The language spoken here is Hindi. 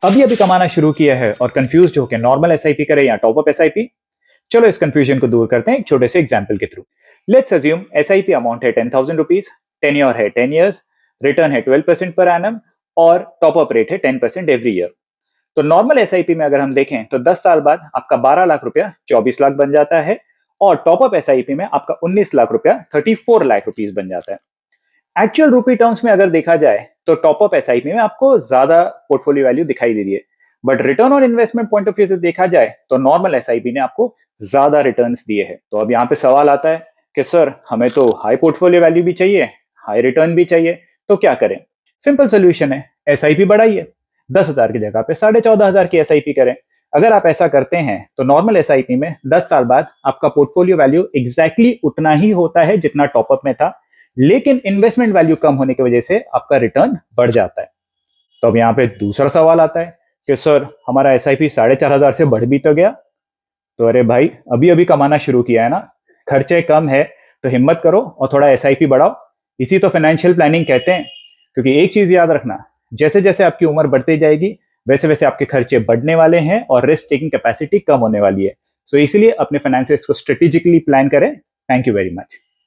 अभी अभी कमाना शुरू किया है और कंफ्यूज होकर नॉर्मल एसआईपी करे या टॉप अप एसआईपी। चलो इस कंफ्यूजन को दूर करते हैं एक छोटे से एग्जाम्पल के through. Let's assume SIP amount है 10,000 रुपीज, टेन्योर है 10 ईयर्स, रिटर्न है 12% पर एनम और टॉप अप रेट है 10% एवरी ईयर। तो नॉर्मल एसआईपी में अगर हम देखें तो 10 साल बाद आपका 12 लाख रुपया 24 लाख बन जाता है और टॉप अप एसआईपी में आपका 19 लाख रुपया 34 लाख रुपीज बन जाता है। एक्चुअल रूपी टर्म्स में अगर देखा जाए तो टॉप अप एसआईपी में आपको ज्यादा पोर्टफोलियो वैल्यू दिखाई दे रही है, but return on investment point of view से देखा जाए तो नॉर्मल एसआईपी ने आपको ज्यादा रिटर्न्स दिए हैं। तो अब यहाँ पे सवाल आता है कि सर हमें तो हाई पोर्टफोलियो वैल्यू भी चाहिए, हाई रिटर्न भी चाहिए, तो क्या करें? सिंपल सोल्यूशन है, एसआईपी बढ़ाइए। 10,000 की जगह पे 14,500 की एसआईपी करें। अगर आप ऐसा करते हैं तो नॉर्मल एसआईपी में 10 साल बाद आपका पोर्टफोलियो वैल्यू एग्जैक्टली उतना ही होता है जितना टॉपअप में था, लेकिन इन्वेस्टमेंट वैल्यू कम होने की वजह से आपका रिटर्न बढ़ जाता है। तो अब यहाँ पे दूसरा सवाल आता है कि सर हमारा एसआईपी 4,500 से बढ़ भी तो गया। तो अरे भाई अभी अभी कमाना शुरू किया है ना, खर्चे कम है तो हिम्मत करो और थोड़ा एसआईपी बढ़ाओ। इसी तो फाइनेंशियल प्लानिंग कहते हैं। क्योंकि एक चीज याद रखना, जैसे जैसे आपकी उम्र बढ़ती जाएगी वैसे वैसे आपके खर्चे बढ़ने वाले हैं और रिस्क टेकिंग कैपेसिटी कम होने वाली है। सो इसलिए अपने फाइनेंसेस को स्ट्रेटेजिकली प्लान करें। Thank you very much.